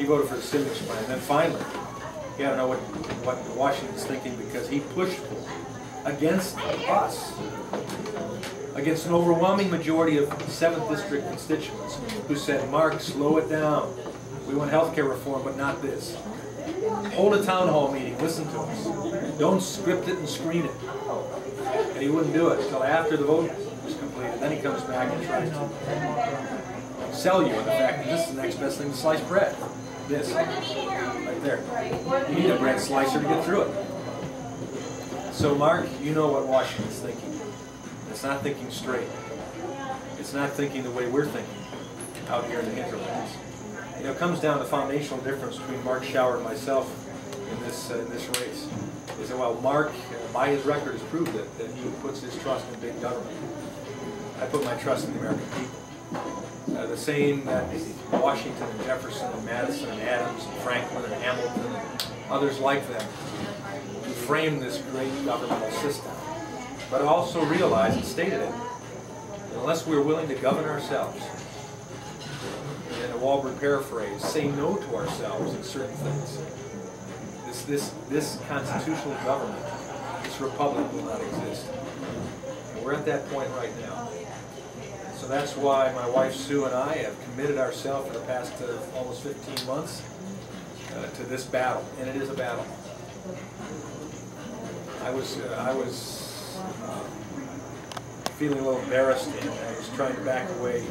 He voted for the stimulus plan. And then finally, you got to know what Washington's thinking, because he pushed for, against us, against an overwhelming majority of 7th District constituents who said, Mark, slow it down. We want health care reform, but not this. Hold a town hall meeting, listen to us. Don't script it and screen it. And he wouldn't do it until after the vote was completed. Then he comes back and tries to sell you on the fact that this is the next best thing to sliced bread. This, right there. You need a bread slicer to get through it. So Mark, you know what Washington's thinking. It's not thinking straight. It's not thinking the way we're thinking out here in the hinterlands. You know, it comes down to the foundational difference between Mark Schauer and myself in this race. Is that while Mark, by his record, has proved that he puts his trust in big government, I put my trust in the American people. The same that Washington and Jefferson and Madison and Adams and Franklin and Hamilton and others like them who framed this great governmental system, but also realized and stated it, that unless we're willing to govern ourselves, in a Walberg paraphrase, say no to ourselves in certain things, this constitutional government, this republic will not exist. And we're at that point right now. So that's why my wife Sue and I have committed ourselves for the past almost 15 months to this battle, and it is a battle. I was feeling a little embarrassed, and I was trying to back away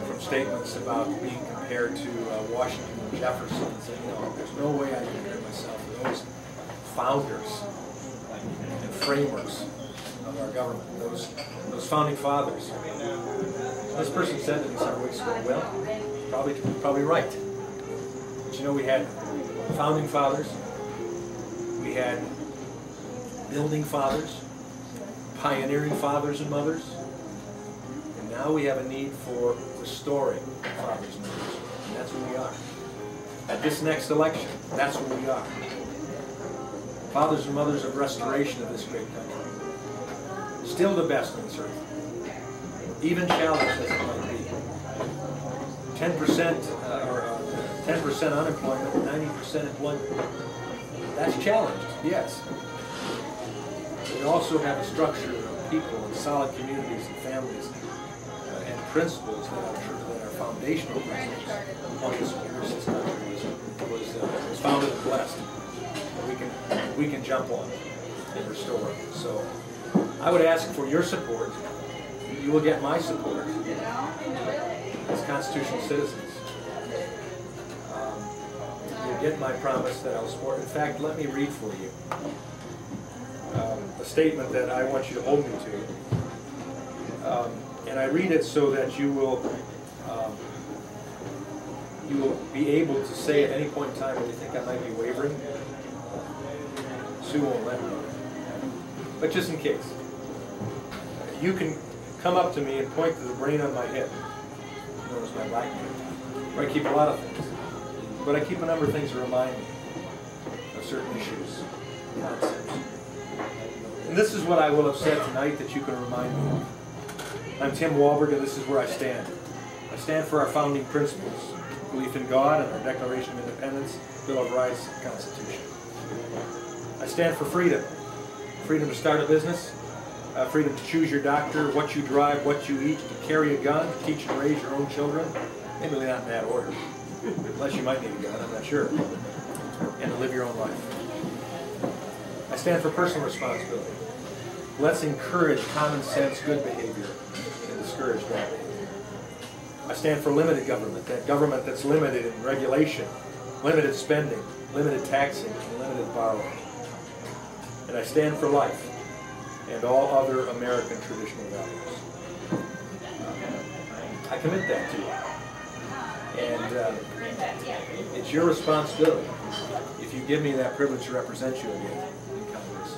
from statements about being compared to Washington and Jefferson, and saying, you know, there's no way I can compare myself to those founders and framers of our government, those founding fathers. This person said to me several weeks ago, well, probably right. But you know, we had founding fathers, we had building fathers, pioneering fathers and mothers, and now we have a need for restoring fathers and mothers, and that's where we are. At this next election, that's where we are. Fathers and mothers of restoration of this great country. Still the best on this earth. Even challenged as it might be. 10% or 10% unemployment, 90% employment. That's challenged, yes. We also have a structure of people and solid communities and families and principles that are foundational principles upon this this country was founded and blessed. We can jump on and restore. So I would ask for your support. You will get my support as constitutional citizens. You'll get my promise that I will support. In fact, let me read for you a statement that I want you to hold me to. And I read it so that you will be able to say at any point in time when you think I might be wavering. Sue won't let me. But just in case, you can come up to me and point to the brain on my head, known as my right brain, where I keep a lot of things. But I keep a number of things that remind me of certain issues, concepts. And this is what I will have said tonight that you can remind me of. I'm Tim Walberg, and this is where I stand. I stand for our founding principles, belief in God and our Declaration of Independence, Bill of Rights, and Constitution. I stand for freedom. Freedom to start a business, freedom to choose your doctor, what you drive, what you eat, to carry a gun, to teach and raise your own children, maybe not in that order, unless you might need a gun, I'm not sure, and to live your own life. I stand for personal responsibility. Let's encourage common sense, good behavior, and discourage bad behavior. I stand for limited government, that government that's limited in regulation, limited spending, limited taxing, and limited borrowing. And I stand for life and all other American traditional values. I commit that to you. And it's your responsibility, if you give me that privilege to represent you again in Congress,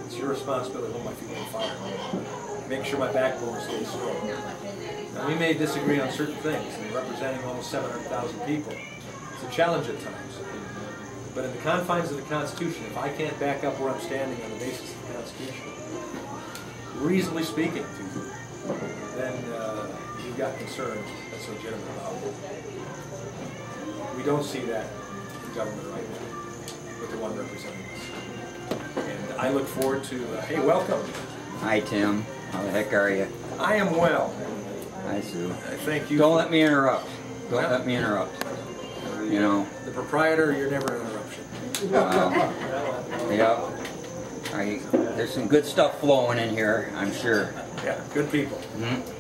it's your responsibility to hold my feet on fire. Make sure my backbone stays strong. Now, we may disagree on certain things, and representing almost 700,000 people, it's a challenge at times. But in the confines of the Constitution, if I can't back up where I'm standing on the basis of the Constitution, reasonably speaking to you, then you we've got concerns that's legitimate about. We don't see that in government right now with the one representing us. And I look forward to, hey, welcome. Hi, Tim. How the heck are you? I am well. Hi, Sue. Thank you. Don't let me interrupt. Don't let me interrupt. You know. The proprietor, you're never an interruption. Yep. There's some good stuff flowing in here, I'm sure. Yeah, good people. Mm-hmm.